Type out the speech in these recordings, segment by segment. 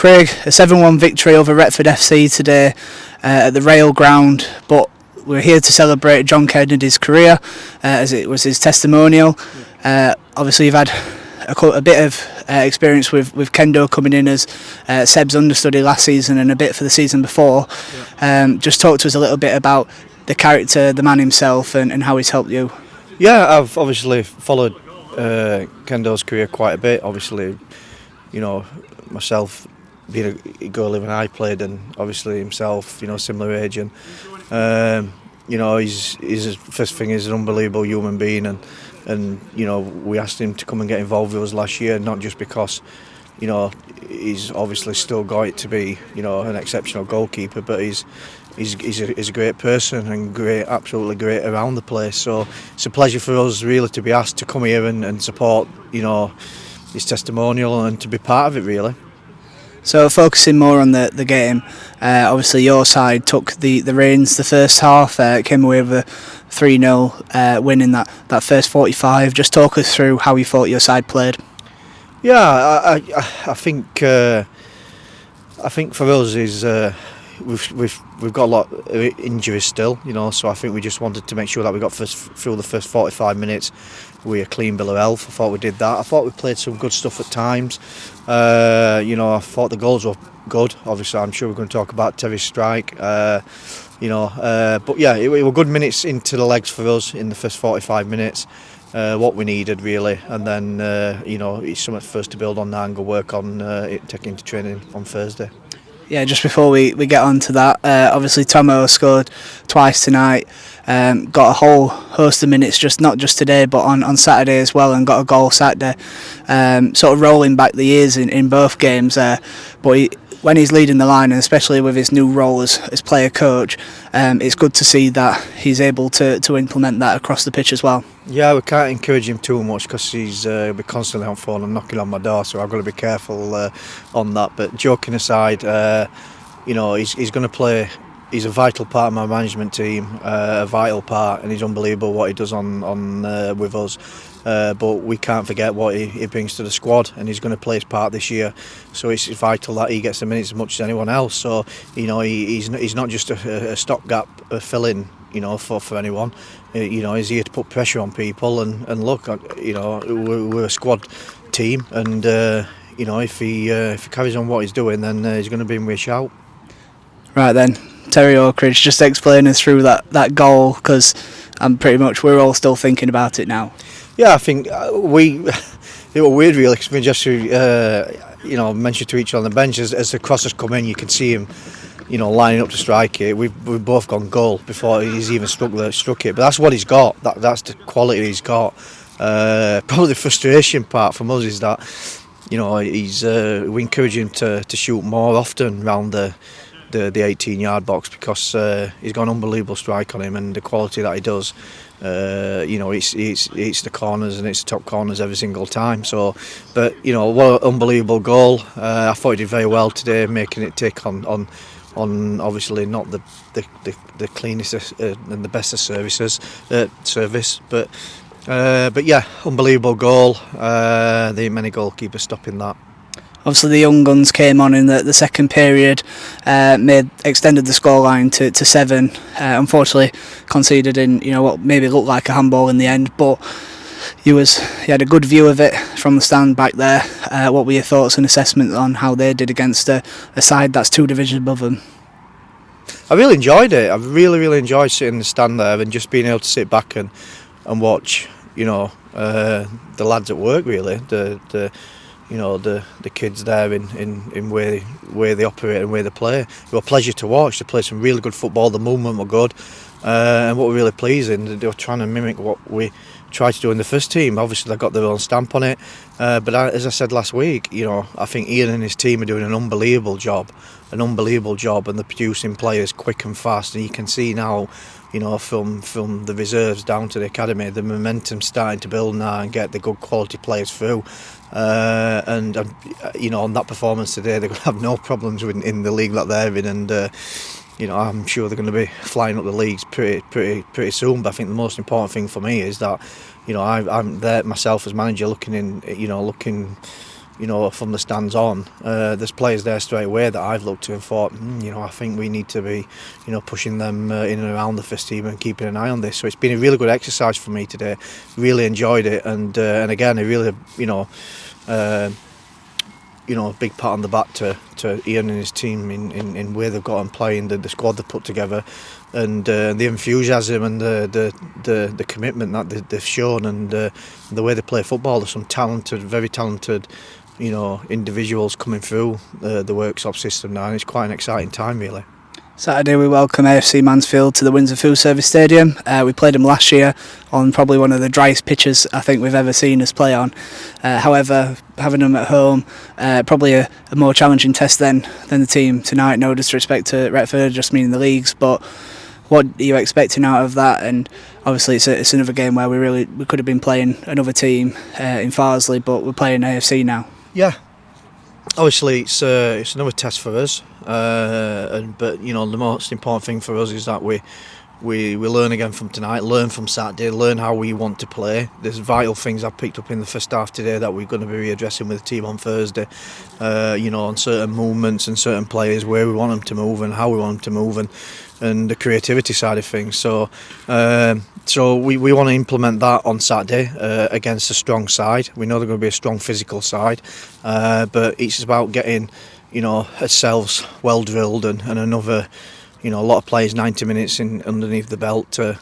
Craig, a 7-1 victory over Retford FC today at the Rail Ground, but we're here to celebrate Jon Kennedy's career as it was his testimonial. Obviously you've had a bit of experience with Kendo coming in as Seb's understudy last season and a bit for the season before. Just talk to us a little bit about the character, the man himself, and how he's helped you. Yeah, I've obviously followed Kendo's career quite a bit. Obviously, you know, myself being a goalie when I played, and obviously himself, you know, similar age, and you know, he's first thing, he's an unbelievable human being, and you know, we asked him to come and get involved with us last year, not just because, you know, he's obviously still got it to be, you know, an exceptional goalkeeper, but he's a great person and absolutely great around the place. So it's a pleasure for us really to be asked to come here and support, you know, his testimonial and to be part of it really. So focusing more on the game, obviously your side took the reins the first half, came away with a 3-0 win in that first 45. Just talk us through how you thought your side played. Yeah, I think for us is we've got a lot of injuries still, you know, so I think we just wanted to make sure that we got through the first 45 minutes with a clean bill of health. I thought we did that. I thought we played some good stuff at times. You know, I thought the goals were good. Obviously, I'm sure we're going to talk about Terry's strike. You know, but yeah, it were good minutes into the legs for us in the first 45 minutes. What we needed really, and then you know, it's something for us to build on now and go work on it, taking to training on Thursday. Yeah, just before we get on to that, obviously Tomo scored twice tonight, got a whole host of minutes, not just today but on Saturday as well, and got a goal Saturday, sort of rolling back the years in both games, but when he's leading the line, and especially with his new role as player coach, it's good to see that he's able to implement that across the pitch as well. Yeah, we can't encourage him too much because he's be constantly on phone and knocking on my door, so I've got to be careful on that. But joking aside, you know, he's going to play. He's a vital part of my management team, a vital part, and he's unbelievable what he does on with us. But we can't forget what he brings to the squad, and he's going to play his part this year. So it's vital that he gets the minutes as much as anyone else. So you know, he's not just a stopgap fill-in, you know, for anyone. You know, he's here to put pressure on people, and look, you know, we're a squad team, and you know, if he carries on what he's doing, then he's going to be in with a shout. Right then, Terry Oakridge, just explain us through that goal, because we're all still thinking about it now. Yeah, I think it was weird really, because we just you know, mentioned to each other on the bench as the crosses come in, you can see him, you know, lining up to strike it. We've both gone goal before he's even struck it, but that's what he's got. That's the quality he's got. Probably the frustration part from us is that, you know, we encourage him to shoot more often round the 18-yard box, because he's got an unbelievable strike on him, and the quality that he does, you know, it's the corners, and it's the top corners every single time. So, but you know, what an unbelievable goal. I thought he did very well today, making it take on obviously not the cleanest and the best of service, but yeah, unbelievable goal. There ain't many goalkeepers stopping that. Obviously the young guns came on in the second period, extended the scoreline to 7. Unfortunately conceded in, you know, what maybe looked like a handball in the end, but you had a good view of it from the stand back there. What were your thoughts and assessments on how they did against a side that's 2 divisions above them? I really enjoyed it. I really enjoyed sitting in the stand there and just being able to sit back and watch, you know, the lads at work really, you know, the kids there in where they operate and where they play. It was a pleasure to watch. They played some really good football. The movement were good, and what were really pleasing, they were trying to mimic what we tried to do in the first team. Obviously they got their own stamp on it, but as I said last week, you know, I think Ian and his team are doing an unbelievable job, and they're producing players quick and fast, and you can see now, you know, from the reserves down to the academy, the momentum's starting to build now and get the good quality players through. And you know, on that performance today, they're going to have no problems in the league that they're in, and you know, I'm sure they're going to be flying up the leagues pretty soon. But I think the most important thing for me is that, you know, I'm there myself as manager, looking you know, from the stands on, there's players there straight away that I've looked to and thought, you know, I think we need to be, you know, pushing them in and around the first team and keeping an eye on this. So it's been a really good exercise for me today. Really enjoyed it, and again, a really, you know, a big pat on the back to Ian and his team in where they've got on playing, the squad they've put together, and the enthusiasm and the commitment that they've shown, and the way they play football. There's some talented, very talented, you know, individuals coming through the workshop system now, and it's quite an exciting time, really. Saturday we welcome AFC Mansfield to the Windsor Food Service Stadium. We played them last year on probably one of the driest pitches I think we've ever seen us play on. However, having them at home, probably a more challenging test than the team tonight. No disrespect to Retford, just meaning the leagues, but what are you expecting out of that? And obviously it's another game where we could have been playing another team in Farsley, but we're playing AFC now. Yeah, obviously it's another test for us, but you know, the most important thing for us is that we learn again from tonight, learn from Saturday, learn how we want to play. There's vital things I've picked up in the first half today that we're going to be readdressing with the team on Thursday, you know, on certain movements and certain players, where we want them to move and how we want them to move, and the creativity side of things. So we want to implement that on Saturday against a strong side. We know they're going to be a strong physical side, but it's about getting, you know, ourselves well drilled and another, you know, a lot of players 90 minutes in underneath the belt to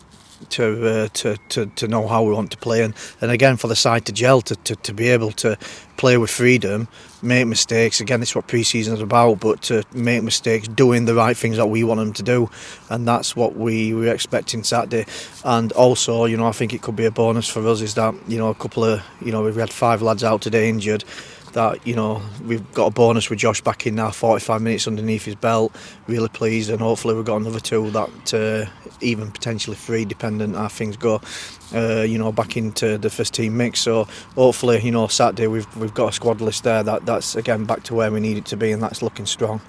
know how we want to play, and again for the side to gel, to be able to play with freedom, make mistakes. Again, this is what pre-season is about, but to make mistakes, doing the right things that we want them to do, and that's what we're expecting Saturday. And also, you know, I think it could be a bonus for us is that, you know, a couple of, you know, we've had 5 lads out today injured, that, you know, we've got a bonus with Josh back in now, 45 minutes underneath his belt. Really pleased, and hopefully we've got another 2 that even potentially 3, dependent how things go, you know, back into the first team mix. So hopefully, you know, Saturday we've got a squad list there that's again back to where we need it to be, and that's looking strong.